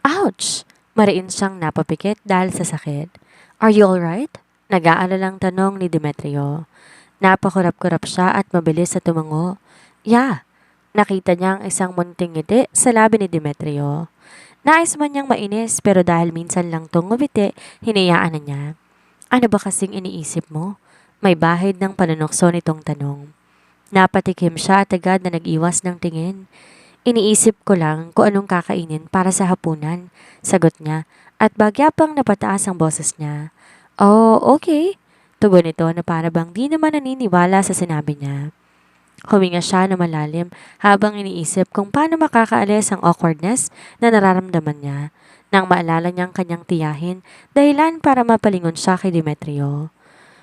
Ouch! Mariin siyang napapikit dahil sa sakit. Are you alright? Nag-aalalang tanong ni Demetrio. Napakurap-kurap siya at mabilis sa tumango. Yeah, nakita niya ang isang munting ngiti sa labi ni Demetrio. Nais man niyang mainis pero dahil minsan lang tong ngumiti, hinayaan na niya. Ano ba kasing iniisip mo? May bahid ng panunokso nitong tanong. Napatikim siya at agad na nag-iwas ng tingin. Iniisip ko lang kung anong kakainin para sa hapunan, sagot niya at bagya pang napataas ang boses niya. Oh, okay. Tugon nito na para bang di naman naniniwala sa sinabi niya. Huminga siya na malalim habang iniisip kung paano makakaalis ang awkwardness na nararamdaman niya nang maalala niyang kanyang tiyahin dahilan para mapalingon siya kay Demetrio.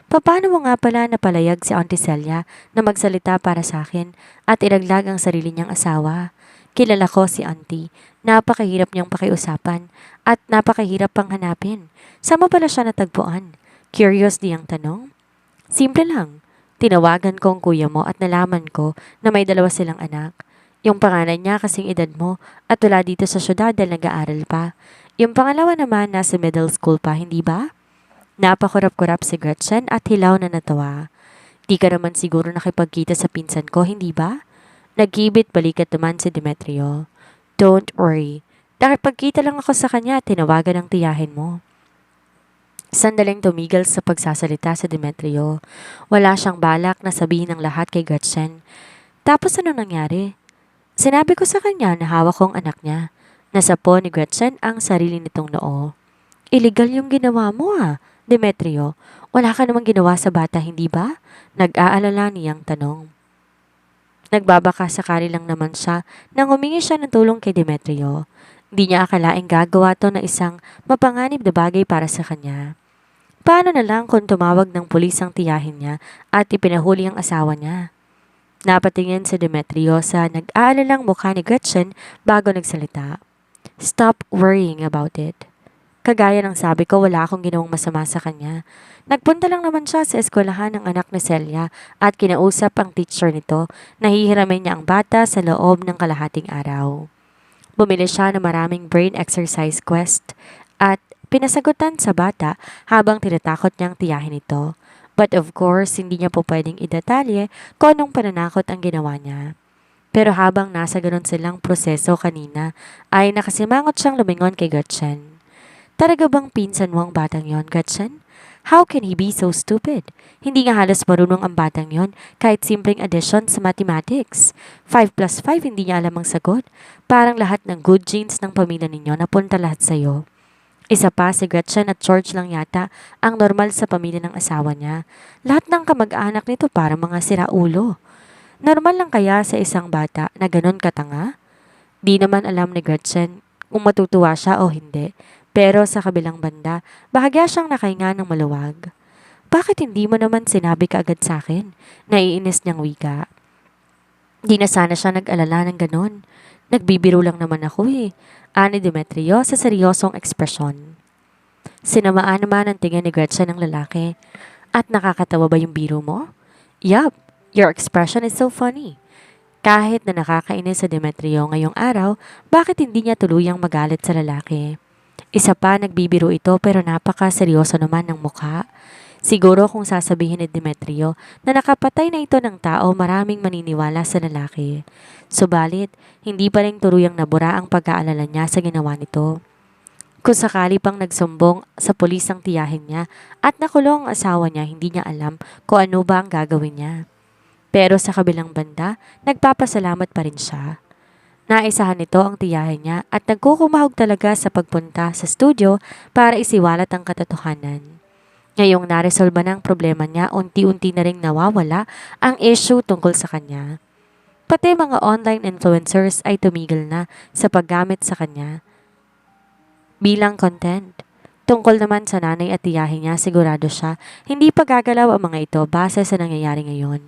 Paano mo nga pala napalayag si Auntie Celia na magsalita para sa akin at ilaglag ang sarili niyang asawa? Kilala ko si Auntie. Napakahirap niyang pakiusapan at napakahirap pang hanapin. Saan mo pala siya natagpuan? Curious di ang tanong. Simple lang. Tinawagan ko ang kuya mo at nalaman ko na may dalawa silang anak. Yung panganay niya kasing edad mo at wala dito sa syudad dahil nag-aaral pa. Yung pangalawa naman nasa middle school pa, hindi ba? Napakurap-kurap si Gretchen at hilaw na natawa. Di ka naman siguro nakipagkita sa pinsan ko, hindi ba? Nagkibit balikat naman si Demetrio. Don't worry. Nakipagkita lang ako sa kanya at tinawagan ang tiyahin mo. Sandaling tumigil sa pagsasalita sa Demetrio. Wala siyang balak na sabihin ng lahat kay Gretchen. Tapos ano nangyari? Sinabi ko sa kanya na hawak kong anak niya. Nasapo ni Gretchen ang sarili nitong noo. Illegal yung ginawa mo Demetrio. Wala ka namang ginawa sa bata, hindi ba? Nag-aalala niyang tanong. Nagbabaka sakali lang naman siya nang humingi siya ng tulong kay Demetrio. Hindi niya akalaing gagawa to na isang mapanganib na bagay para sa kanya. Paano na lang kung tumawag ng pulis ang tiyahin niya at ipinahuli ang asawa niya? Napatingin si Demetrio sa nag-aalalang mukha ni Gretchen bago nagsalita. Stop worrying about it. Kagaya ng sabi ko, wala akong ginawang masama sa kanya. Nagpunta lang naman siya sa eskwelahan ng anak ni Celia at kinausap ang teacher nito na hihiramin niya ang bata sa loob ng kalahating araw. Bumili siya ng maraming brain exercise quest at pinasagutan sa bata habang tinatakot niyang tiyahin ito. But of course, hindi niya po pwedeng idetalye kung anong pananakot ang ginawa niya. Pero habang nasa ganun silang proseso kanina, ay nakasimangot siyang lumingon kay Gretchen. Talaga bang pinsan mo ang batang yon, Gretchen? How can he be so stupid? Hindi nga halos marunong ang batang yon kahit simpleng addition sa mathematics. 5 plus 5 hindi niya alam ang sagot. Parang lahat ng good genes ng pamilya ninyo napunta lahat sa'yo. Isa pa si Gretchen at George lang yata ang normal sa pamilya ng asawa niya. Lahat ng kamag-anak nito parang mga siraulo. Normal lang kaya sa isang bata na ganun katanga? Di naman alam ni Gretchen kung matutuwa siya o hindi. Pero sa kabilang banda, bahagya siyang nakahinga ng maluwag. Bakit hindi mo naman sinabi ka agad sa akin? Naiinis niyang wika. Di na sana siya nag-alala ng ganun. Nagbibiro lang naman ako Ani Demetrio sa seryosong ekspresyon. Sinamaan naman ang tingin ni Gretchen ng lalaki. At nakakatawa ba yung biro mo? Yup, your expression is so funny. Kahit na nakakainis sa Demetrio ngayong araw, bakit hindi niya tuluyang magalit sa lalaki? Isa pa nagbibiro ito pero napaka-seryoso naman ng mukha. Siguro kung sasabihin ni Demetrio na nakapatay na ito ng tao maraming maniniwala sa lalaki. Subalit, hindi pa rin turuyang nabura ang pag-aalala niya sa ginawa nito. Kung sakali pang nagsumbong sa pulis ang tiyahin niya at nakulong ang asawa niya, hindi niya alam kung ano ba ang gagawin niya. Pero sa kabilang banda, nagpapasalamat pa rin siya. Naisahan nito ang tiyahin niya at nagkukumahog talaga sa pagpunta sa studio para isiwalat ang katotohanan. Ngayong naresolba ng problema niya, unti-unti na ring nawawala ang issue tungkol sa kanya. Pati mga online influencers ay tumigil na sa paggamit sa kanya bilang content. Tungkol naman sa nanay at tiyahin niya, sigurado siya hindi pa gagalaw ang mga ito base sa nangyayari ngayon.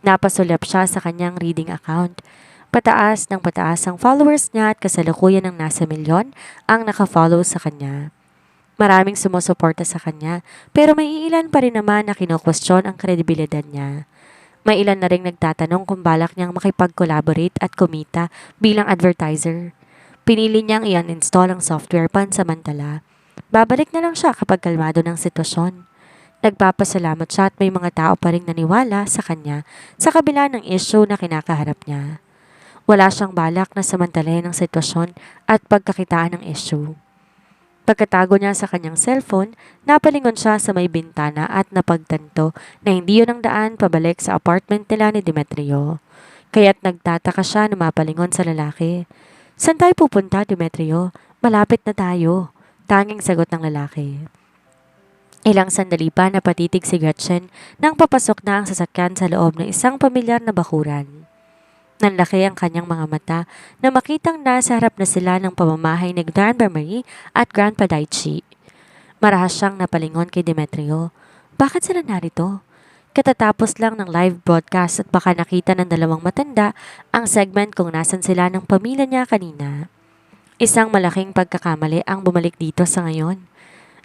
Napasulyap siya sa kanyang reading account. Pataas ng pataas ang followers niya at kasalukuyan ng nasa milyon ang nakafollow sa kanya. Maraming sumusuporta sa kanya pero may ilan pa rin naman na kino-question ang kredibilidad niya. May ilan na ring nagtatanong kung balak niyang makipag-collaborate at kumita bilang advertiser. Pinili niyang i-uninstall ang software pansamantala. Babalik na lang siya kapag kalmado ng sitwasyon. Nagpapasalamat siya at may mga tao pa rin naniwala sa kanya sa kabila ng issue na kinakaharap niya. Wala siyang balak na samantalahin ang sitwasyon at pagkakitaan ng issue. Pagkatago niya sa kanyang cellphone, napalingon siya sa may bintana at napagtanto na hindi yun ang daan pabalik sa apartment nila ni Demetrio. Kaya't nagtataka siya na mapalingon sa lalaki. "Saan tayo pupunta, Demetrio? Malapit na tayo," tanging sagot ng lalaki. Ilang sandali pa napatitig si Gretchen nang papasok na ang sasakyan sa loob ng isang pamilyar na bakuran. Nanlaki ang kanyang mga mata na makitang nasa harap na sila ng pamamahay ni Grandpa Marie at Grandpa Daichi. Marahas siyang napalingon kay Demetrio. Bakit sila narito? Katatapos lang ng live broadcast at baka nakita ng dalawang matanda ang segment kung nasan sila ng pamilya niya kanina. Isang malaking pagkakamali ang bumalik dito sa ngayon.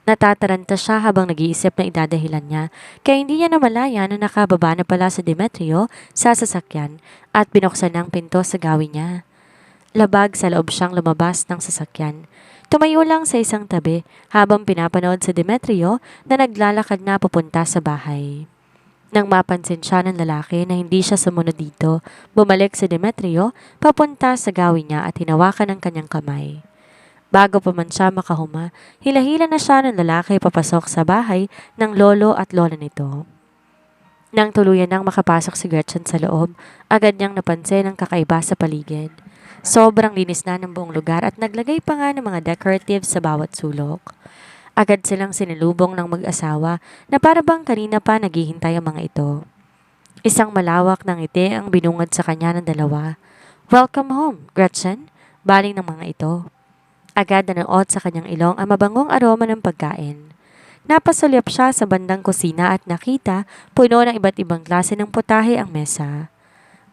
Natataranta siya habang nag-iisip na idadahilan niya, kaya hindi niya namalaya na nakababa na pala si Demetrio sa sasakyan at binuksan ang pinto sa gawin niya. Labag sa loob siyang lumabas ng sasakyan. Tumayo lang sa isang tabi habang pinapanood si Demetrio na naglalakad na papunta sa bahay. Nang mapansin siya ng lalaki na hindi siya sumunod dito, bumalik si Demetrio papunta sa gawin niya at hinawakan ang kanyang kamay. Bago pa man siya makahuma, hila-hila na siya ng lalaki papasok sa bahay ng lolo at lola nito. Nang tuluyan nang makapasok si Gretchen sa loob, agad niyang napansin ang kakaiba sa paligid. Sobrang linis na ng buong lugar at naglagay pa nga ng mga decoratives sa bawat sulok. Agad silang sinilubong ng mag-asawa na para bang kanina pa naghihintay ang mga ito. Isang malawak na ngiti ang binungad sa kanya ng dalawa. "Welcome home, Gretchen," baling ng mga ito. Agad na nanuot sa kanyang ilong ang mabangong aroma ng pagkain. Napasulyap siya sa bandang kusina at nakita puno ng iba't ibang klase ng putahe ang mesa.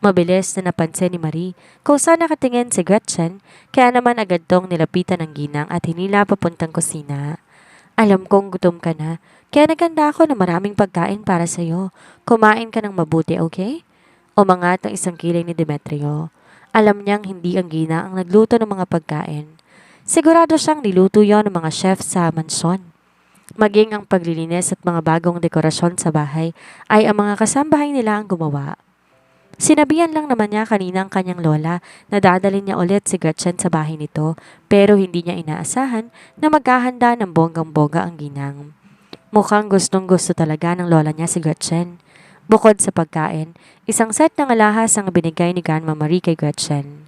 Mabilis na napansin ni Marie kung saan nakatingin si Gretchen, kaya naman agad tong nilapitan ng ginang at hinila papuntang kusina. "Alam kong gutom ka na, kaya naganda ako ng maraming pagkain para sa'yo. Kumain ka ng mabuti, okay?" Umangat ang isang kilay ni Demetrio. Alam niyang hindi ang gina ang nagluto ng mga pagkain. Sigurado siyang niluto yon ng mga chef sa mansyon. Maging ang paglilinis at mga bagong dekorasyon sa bahay ay ang mga kasambahay nila ang gumawa. Sinabihan lang naman niya kanina ang kanyang lola na dadalhin niya ulit si Gretchen sa bahay nito, pero hindi niya inaasahan na maghahanda ng bonggang-bongga ang ginang. Mukhang gustong-gusto talaga ng lola niya si Gretchen. Bukod sa pagkain, isang set ng alahas ang binigay ni Grandma Marie kay Gretchen.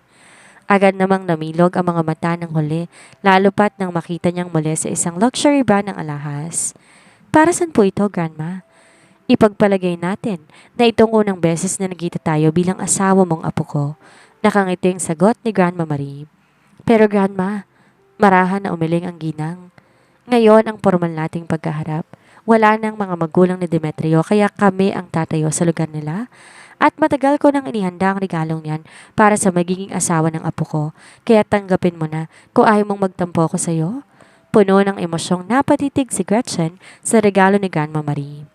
Agad namang namilog ang mga mata ng huli, lalo pat nang makita niyang muli sa isang luxury brand ng alahas. "Para saan po ito, Grandma?" "Ipagpalagay natin na itong unang beses na nagkita tayo bilang asawa mong apo ko." Nakangiting sagot ni Grandma Marie. "Pero Grandma," marahan na umiling ang ginang. "Ngayon ang formal nating pagkaharap. Wala nang mga magulang ni Demetrio kaya kami ang tatayo sa lugar nila. At matagal ko nang inihanda ang regalong yan para sa magiging asawa ng apo ko. Kaya tanggapin mo na kung ayaw mong magtampo ko sa'yo." Puno ng emosyong napatitig si Gretchen sa regalo ni Grandma Marie.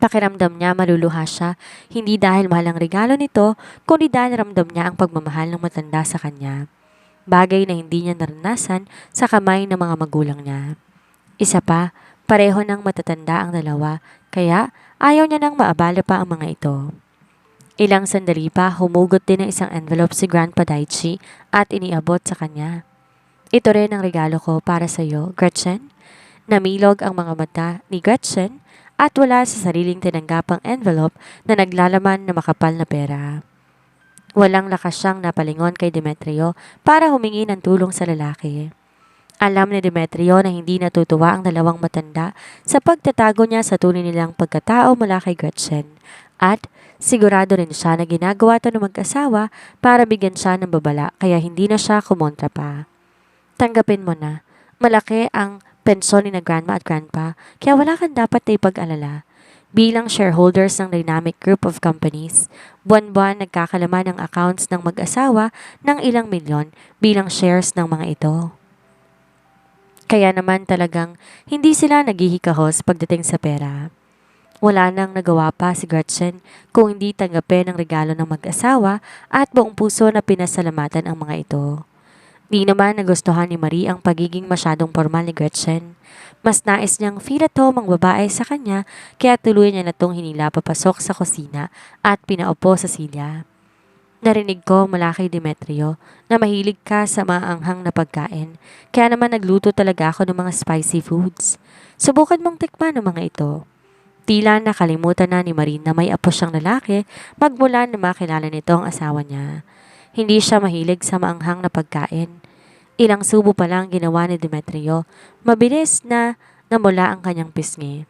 Pakiramdam niya maluluha siya, hindi dahil mahal ang regalo nito, kundi dahil ramdam niya ang pagmamahal ng matanda sa kanya. Bagay na hindi niya naranasan sa kamay ng mga magulang niya. Isa pa, pareho ng matatanda ang dalawa, kaya ayaw niya nang maabala pa ang mga ito. Ilang sandali pa, humugot din ng isang envelope si Grandpa Daichi at iniabot sa kanya. "Ito rin ang regalo ko para sa iyo, Gretchen." Namilog ang mga mata ni Gretchen at wala sa sariling tinanggapang envelope na naglalaman na makapal na pera. Walang lakas siyang napalingon kay Demetrio para humingi ng tulong sa lalaki. Alam ni Demetrio na hindi natutuwa ang dalawang matanda sa pagtatago niya sa tunay nilang pagkatao mula kay Gretchen at sigurado rin siya na ginagawa ito ng mag-asawa para bigyan siya ng babala kaya hindi na siya kumontra pa. "Tanggapin mo na. Malaki ang pensyon ni na Grandma at Grandpa kaya wala kang dapat na ipag-alala. Bilang shareholders ng Dynamic Group of Companies, buwan-buwan nagkakalaman ang accounts ng mag-asawa ng ilang milyon bilang shares ng mga ito. Kaya naman talagang hindi sila naghihikahos pagdating sa pera." Wala nang nagawa pa si Gretchen kung hindi tanggapin ang regalo ng mag-asawa at buong puso na pinasalamatan ang mga ito. Di naman nagustuhan ni Marie ang pagiging masyadong formal ni Gretchen. Mas nais niyang feel at home ang babae sa kanya kaya tuloy niya na itong hinila papasok sa kusina at pinaupo sa silya. Narinig ko mula kay Demetrio na mahilig ka sa maanghang na pagkain kaya naman nagluto talaga ako ng mga spicy foods. Subukan mong tikman ang mga ito. Tila nakalimutan na ni Marie na may apo siyang lalaki magmula na makilala nito ang asawa niya. Hindi siya mahilig sa maanghang na pagkain. Ilang subo pa lang ginawa ni Demetrio, mabilis na namula ang kanyang pisngi.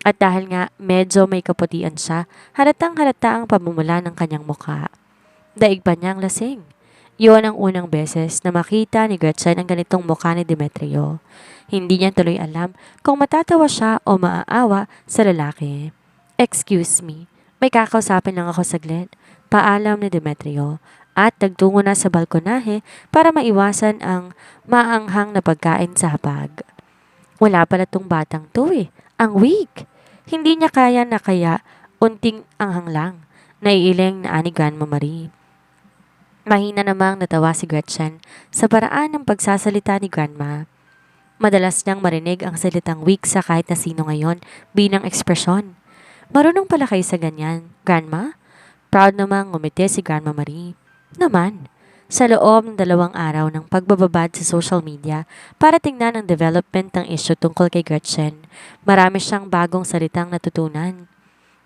At dahil nga medyo may kaputian siya, halatang halata ang pamumula ng kanyang mukha. Daig pa niyang lasing. Yun ang unang beses na makita ni Gretchen ang ganitong mukha ni Demetrio. Hindi niya tuloy alam kung matatawa siya o maaawa sa lalaki. Excuse me, may kakausapin lang ako saglit. Paalam ni Demetrio at nagtungo na sa balkonahe para maiwasan ang maanghang na pagkain sa hapag. Wala pala tong batang to eh. Ang weak. Hindi niya kaya na kaya unting anghang lang. Naiiling na ani Grandma Marie. Mahina namang natawa si Gretchen sa paraan ng pagsasalita ni Grandma. Madalas niyang marinig ang salitang weak sa kahit na sino ngayon bilang ekspresyon. Marunong pala kayo sa ganyan, Grandma? Proud namang ngumiti si Grandma Marie. Naman, sa loob ng 2 araw ng pagbababad sa social media para tingnan ang development ng issue tungkol kay Gretchen, marami siyang bagong salitang natutunan.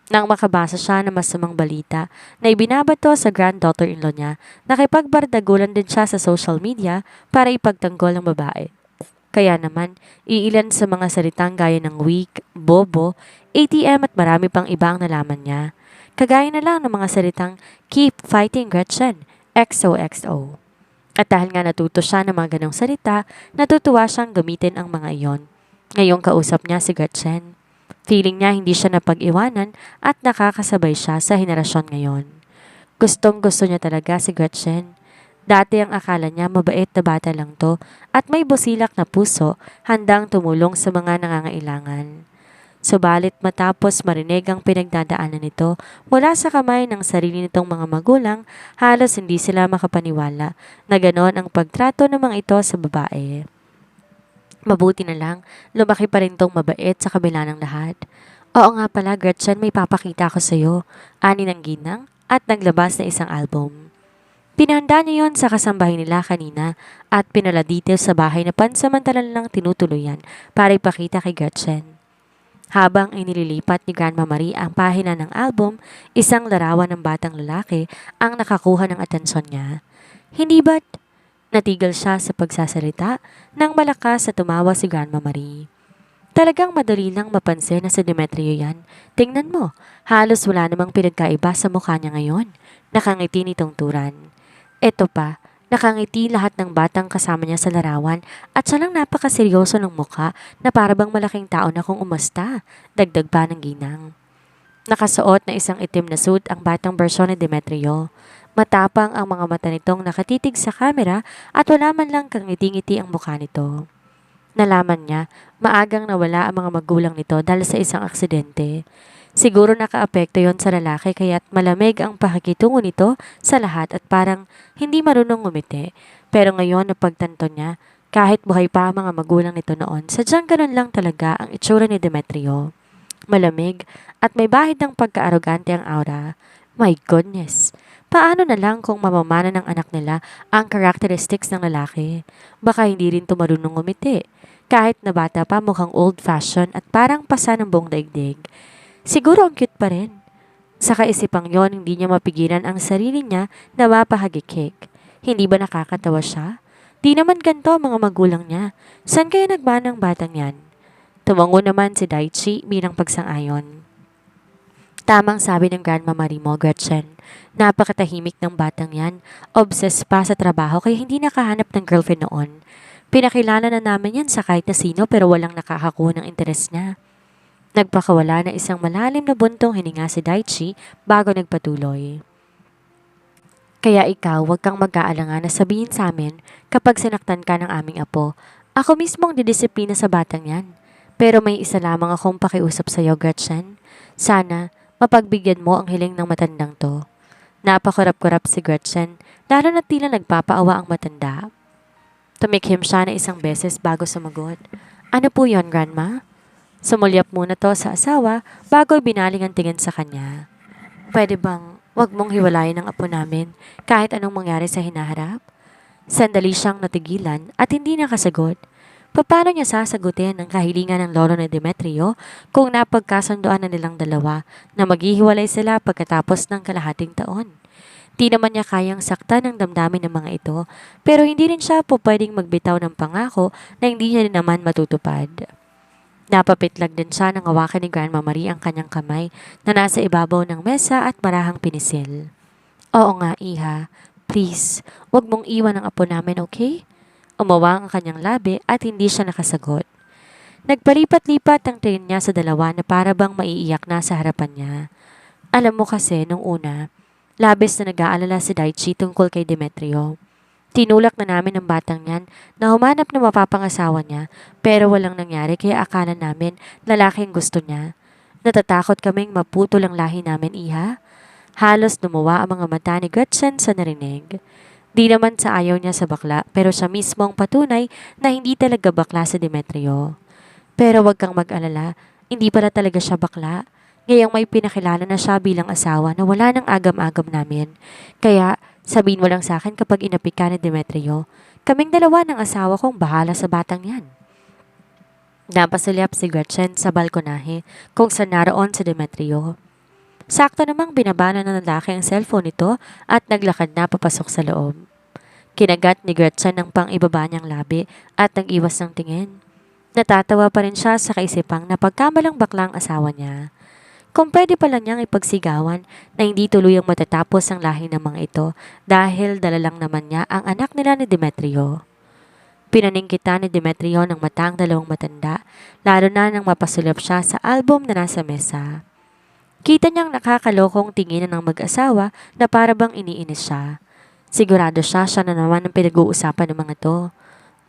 Nang makabasa siya ng masamang balita na ibinabato sa granddaughter-in-law niya, nakipagbardagulan din siya sa social media para ipagtanggol ang babae. Kaya naman, iilan sa mga salitang gaya ng weak, bobo, ATM at marami pang iba ang nalaman niya. Kagaya na lang ng mga salitang keep fighting Gretchen, XOXO. At dahil nga natuto siya ng mga ganong salita, natutuwa siyang gamitin ang mga iyon. Ngayong kausap niya si Gretchen. Feeling niya hindi siya napag-iwanan at nakakasabay siya sa henerasyon ngayon. Gustong gusto niya talaga si Gretchen. Dati ang akala niya mabait na bata lang to at may busilak na puso handang tumulong sa mga nangangailangan. Subalit matapos marinig ang pinagdadaanan nito mula sa kamay ng sarili nitong mga magulang, halos hindi sila makapaniwala na ganon ang pagtrato ng mga ito sa babae. Mabuti na lang, lumaki pa rin tong mabait sa kabila ng lahat. Oo nga pala, Gretchen, may papakita ako sa'yo. Ani ng ginang at naglabas na isang album. Pinahanda niya yon sa kasambahay nila kanina at pinala details sa bahay na pansamantalan lang tinutuluyan para ipakita kay Gretchen. Habang inililipat ni Grandma Marie ang pahina ng album, isang larawan ng batang lalaki ang nakakuha ng atensyon niya. Hindi ba't natigil siya sa pagsasalita nang malakas sa tumawa si Grandma Marie. Talagang madali lang mapansin na si Demetrio yan. Tingnan mo, halos wala namang pinagkaiba sa mukha niya ngayon. Nakangiti nitong turan. Eto pa, nakangiti lahat ng batang kasama niya sa larawan at siya lang napakaseryoso ng mukha na parabang malaking tao na kung umasta, dagdag pa ng ginang. Nakasuot na isang itim na suit ang batang bersyon ni Demetrio. Matapang ang mga mata nitong nakatitig sa kamera at wala man lang kang ngiti-ngiti ang mukha nito. Nalaman niya, maagang nawala ang mga magulang nito dahil sa isang aksidente. Siguro nakaapekto yon sa lalaki kaya't malamig ang pakikitungo nito sa lahat at parang hindi marunong ngumiti. Pero ngayon napagtanto niya, kahit buhay pa ang mga magulang nito noon, sadyang ganun lang talaga ang itsura ni Demetrio. Malamig at may bahid ng pagka-arogante ang aura. My goodness! Paano na lang kung mamamana ng anak nila ang characteristics ng lalaki? Baka hindi rin to marunong ngumiti. Kahit na bata pa mukhang old-fashioned at parang pasa ng buong daigdig. Siguro ang cute pa rin. Sa kaisipang yon, hindi niya mapigilan ang sarili niya na mapahagikik. Hindi ba nakakatawa siya? Di naman ganito ang mga magulang niya. Saan kaya nagmana ang batang yan? Tumango naman si Daichi bilang pagsang-ayon. Tamang sabi ng Grandma Marie mo, Gretchen. Napakatahimik ng batang yan. Obsessed pa sa trabaho kaya hindi nakahanap ng girlfriend noon. Pinakilala na namin yan sa kahit na sino pero walang nakakakuha ng interes niya. Nagpakawala na isang malalim na buntong hininga si Daichi bago nagpatuloy. Kaya ikaw, huwag kang mag-aalangan na sabihin sa amin kapag sinaktan ka ng aming apo. Ako mismo ang didisiplina sa batang yan. Pero may isa lamang akong pakiusap sa iyo, Gretchen. Sana, mapagbigyan mo ang hiling ng matandang to. Napakurap-kurap si Gretchen, lalo na tila nagpapaawa ang matanda. Tumikhim siya na isang beses bago sumagot. Ano po yon, Grandma? Sumulyap muna to sa asawa bago binaling ang tingin sa kanya. Pwede bang wag mong hiwalayan ang apo namin kahit anong mangyari sa hinaharap? Sandali siyang natigilan at hindi nakasagot. Paano niya sasagutin ang kahilingan ng lolo ni Demetrio kung napagkasunduan na nilang dalawa na maghihiwalay sila pagkatapos ng kalahating taon? Di naman niya kayang saktan ng damdamin ng mga ito, pero hindi rin siya po pwedeng magbitaw ng pangako na hindi niya rin naman matutupad. Napapitlag din siya nang hawakan ni Grandma Marie ang kanyang kamay na nasa ibabaw ng mesa at marahang pinisil. Oo nga, Iha. Please, wag mong iwan ang apo namin, okay? Umawang ang kanyang labi at hindi siya nakasagot. Nagpalipat-lipat ang tingin niya sa dalawa na para bang maiiyak na sa harapan niya. Alam mo kasi, nung una, labis na nag-aalala si Daichi tungkol kay Demetrio. Tinulak na namin ang batang yan na humanap na mapapangasawa niya pero walang nangyari kaya akala namin lalaking gusto niya. Natatakot kaming maputol ang lahi namin, Iha. Halos lumuwa ang mga mata ni Gretchen sa narinig. Di naman sa ayaw niya sa bakla pero siya mismo ang patunay na hindi talaga bakla si Demetrio. Pero wag kang mag-alala, hindi pala talaga siya bakla. Ngayong may pinakilala na siya bilang asawa na wala nang agam-agam namin. Kaya sabihin mo lang sa akin kapag inapik ka ni Demetrio, kaming dalawa ng asawa kong bahala sa batang yan. Napasulyap si Gretchen sa balkonahe kung saan naroon si Demetrio. Sakto namang binabana ng lalaki ang cellphone nito at naglakad na papasok sa loob. Kinagat ni Gretchen ng pang-ibaba niyang labi at nag-iwas ng tingin. Natatawa pa rin siya sa kaisipang na pagkamalang baklang asawa niya. Kung pwede pala niyang ipagsigawan na hindi tuluyang matatapos ang lahi ng mga ito dahil dala lang naman niya ang anak nila ni Demetrio. Pinaningkita ni Demetrio ng mata ang dalawang matanda, lalo na nang mapasulap siya sa album na nasa mesa. Kita niyang nakakalokong tingin ng mag-asawa na para bang iniinis siya. Sigurado siya na naman ang pinag-uusapan ng mga to.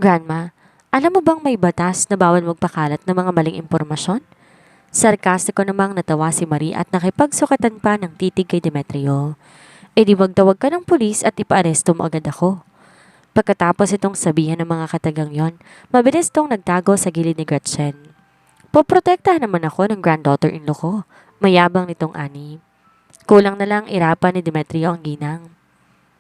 Grandma, alam mo bang may batas na bawal magpakalat ng mga maling impormasyon? Sarkastiko namang natawa si Marie at nakipagsukatan pa ng titig kay Demetrio. E di magtawag ka ng pulis at ipaaresto mo agad ako. Pagkatapos itong sabihan ng mga katagang yon, mabilis tong nagtago sa gilid ni Gretchen. Poprotektahan naman ako ng granddaughter-in-law ko, mayabang nitong ani. Kulang na lang irapan ni Demetrio ang ginang.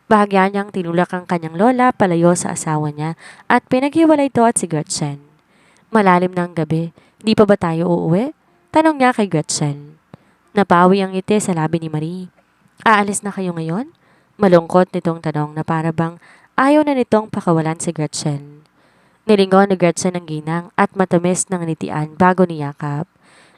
Bahagya niyang tinulak ang kanyang lola palayo sa asawa niya at pinaghiwalay ito at si Gretchen. Malalim na ang gabi, di pa ba tayo uuwi? Tanong niya kay Gretchen. Napawi ang ngiti sa labi ni Marie. Aalis na kayo ngayon? Malungkot nitong tanong na para bang ayaw na nitong pakawalan si Gretchen. Nilingon ni Gretchen ang ginang at matamis ng nitian bago niyakap.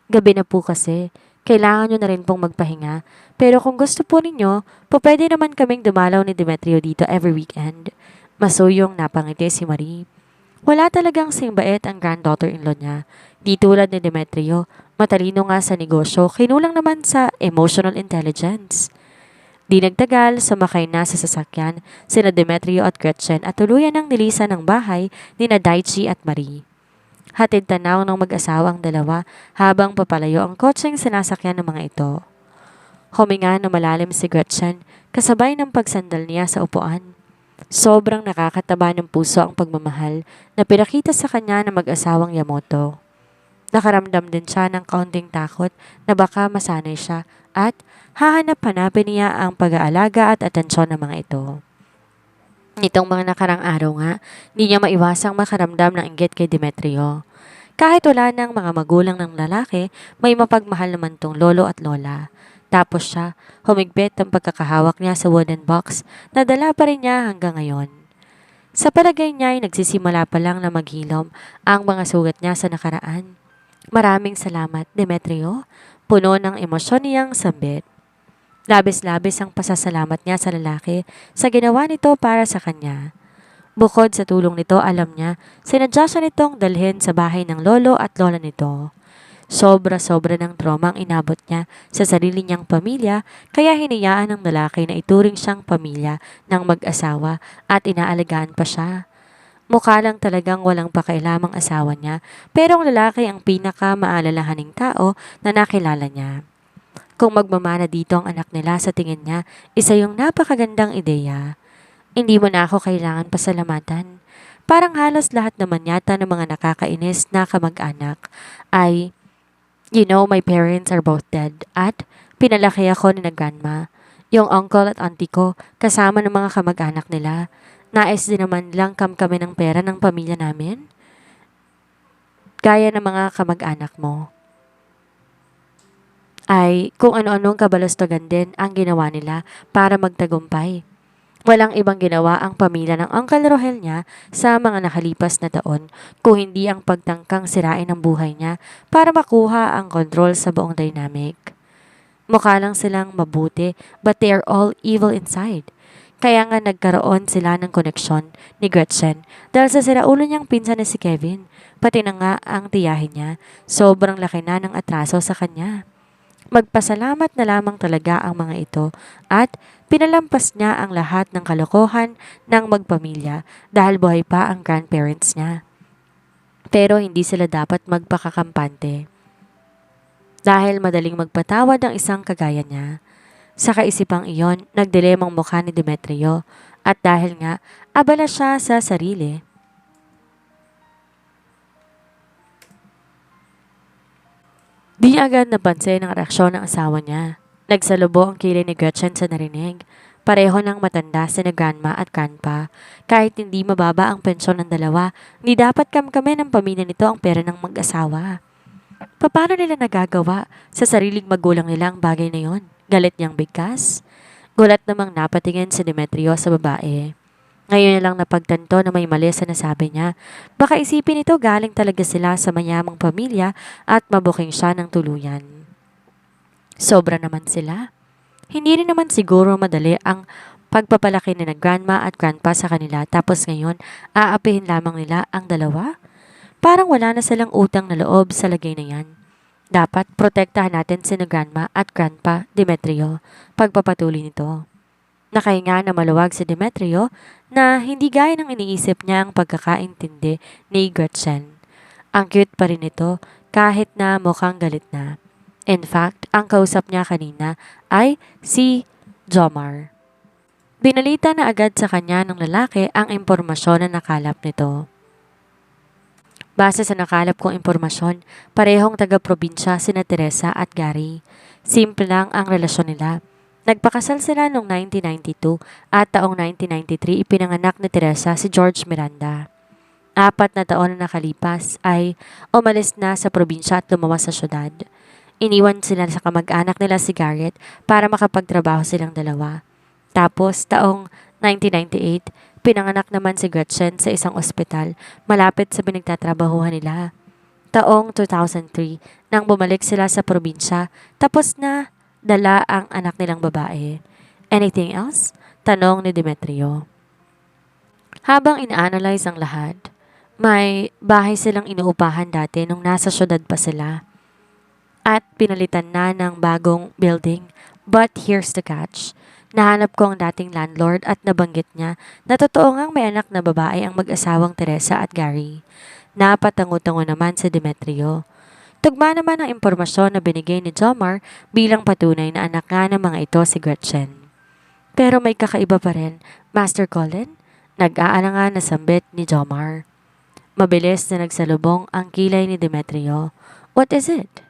Gabi na po kasi, kailangan nyo na rin pong magpahinga. Pero kung gusto po ninyo, pwede naman kaming dumalaw ni Demetrio dito every weekend. Masuyong napangiti si Marie. Wala talagang singbait ang granddaughter-in-law niya. Di tulad ni Demetrio, matalino nga sa negosyo, kinulang naman sa emotional intelligence. Di nagtagal, sumakay na sa sasakyan sina Demetrio at Gretchen at tuluyan ng nilisan ng bahay ni na Daichi at Marie. Hatid tanaw ng mag-asawa ang dalawa habang papalayo ang kotseng sinasakyan ng mga ito. Huminga na malalim si Gretchen kasabay ng pagsandal niya sa upuan. Sobrang nakakataba ng puso ang pagmamahal na pinakita sa kanya ng mag-asawang Yamoto. Nakaramdam din siya ng kaunting takot na baka masanay siya at hahanap-hanapin niya ang pag-aalaga at atensyon ng mga ito. Nitong mga nakarang araw nga, hindi niya maiwasang makaramdam ng inggit kay Demetrio. Kahit wala ng mga magulang ng lalaki, may mapagmahal naman tong lolo at lola. Tapos siya, humigpit ang pagkakahawak niya sa wooden box na dala pa rin niya hanggang ngayon. Sa palagay niya ay nagsisimula pa lang na maghilom ang mga sugat niya sa nakaraan. Maraming salamat, Demetrio. Puno ng emosyon niyang sambit. Labis-labis ang pasasalamat niya sa lalaki sa ginawa nito para sa kanya. Bukod sa tulong nito, alam niya, sinadya siya nitong dalhin sa bahay ng lolo at lola nito. Sobra-sobra ng trauma ang inabot niya sa sarili niyang pamilya kaya hinayaan ng lalaki na ituring siyang pamilya ng mag-asawa at inaalagaan pa siya. Mukha lang talagang walang pakailamang asawa niya pero ang lalaki ang pinaka-maalalahaning tao na nakilala niya. Kung magmamana dito ang anak nila sa tingin niya, isa yung napakagandang ideya. Hindi mo na ako kailangan pasalamatan. Parang halos lahat naman yata ng mga nakakainis na kamag-anak ay, my parents are both dead at pinalaki ako ni na grandma. Yung uncle at auntie ko kasama ng mga kamag-anak nila. Nais din naman lang kami ng pera ng pamilya namin. Gaya ng mga kamag-anak mo. Ay kung ano-anong kabalastugan din ang ginawa nila para magtagumpay. Walang ibang ginawa ang pamilya ng Uncle Rohel niya sa mga nakalipas na taon kung hindi ang pagtangkang sirain ang buhay niya para makuha ang kontrol sa buong dynamic. Mukha lang silang mabuti but they are all evil inside. Kaya nga nagkaroon sila ng koneksyon ni Gretchen dahil sa siraulo niyang pinsan na si Kevin, pati na nga ang tiyahin niya, sobrang laki na ng atraso sa kanya. Magpasalamat na lamang talaga ang mga ito at pinalampas niya ang lahat ng kalokohan ng magpamilya dahil buhay pa ang grandparents niya. Pero hindi sila dapat magpakakampante. Dahil madaling magpatawad ang isang kagaya niya. Sa kaisipang iyon, nagdilim ang mukha ni Demetrio at dahil nga abala siya sa sarili. Di agad napansin ang reaksyon ng asawa niya. Nagsalubo ang kilay ni Gretchen sa narinig. Pareho ng matanda si na grandma at grandpa. Kahit hindi mababa ang pensyon ng dalawa, hindi dapat kami ng pamilya nito ang pera ng mag-asawa. Paano nila nagagawa sa sariling magulang nila ang bagay na yon? Galit niyang bigkas? Gulat namang napatingin si Demetrio sa babae. Ngayon niya lang napagtanto na may mali sa nasabi niya. Baka isipin ito galing talaga sila sa mayamang pamilya at mabuking siya ng tuluyan. Sobra naman sila. Hindi rin naman siguro madali ang pagpapalaki ni na grandma at grandpa sa kanila tapos ngayon aapihin lamang nila ang dalawa? Parang wala na silang utang na loob sa lagay na yan. Dapat protektahan natin si na grandma at grandpa Demetrio pagpapatuloy nito. Nakahinga na maluwag si Demetrio na hindi gaya ng iniisip niya ang pagkakaintindi ni Gretchen. Ang cute pa rin ito kahit na mukhang galit na. In fact, ang kausap niya kanina ay si Jomar. Binalita na agad sa kanya ng lalaki ang impormasyon na nakalap nito. Base sa nakalap kong impormasyon, parehong taga-probinsya sina Teresa at Gary. Simple lang ang relasyon nila. Nagpakasal sila noong 1992 at taong 1993 ipinanganak ni Teresa si George Miranda. 4 na taon na nakalipas ay umalis na sa probinsya at lumawas sa syudad. Iniwan sila sa kamag-anak nila si Garrett para makapagtrabaho silang dalawa. Tapos taong 1998, pinanganak naman si Gretchen sa isang ospital malapit sa pinagtatrabahuhan nila. Taong 2003, nang bumalik sila sa probinsya, tapos na dala ang anak nilang babae. Anything else? Tanong ni Demetrio. Habang ina-analyze ang lahat, may bahay silang inuupahan dati nung nasa syudad pa sila. At pinalitan na ng bagong building. But here's the catch. Nahanap ko ang dating landlord at nabanggit niya na totoo ngang may anak na babae ang mag-asawang Teresa at Gary. Napatango-tango naman si Demetrio. Tugma naman ang impormasyon na binigay ni Jomar bilang patunay na anak nga ng mga ito si Gretchen. Pero may kakaiba pa rin, Master Colin, nag-aalangan na sambit ni Jomar. Mabilis na nagsalubong ang kilay ni Demetrio. What is it?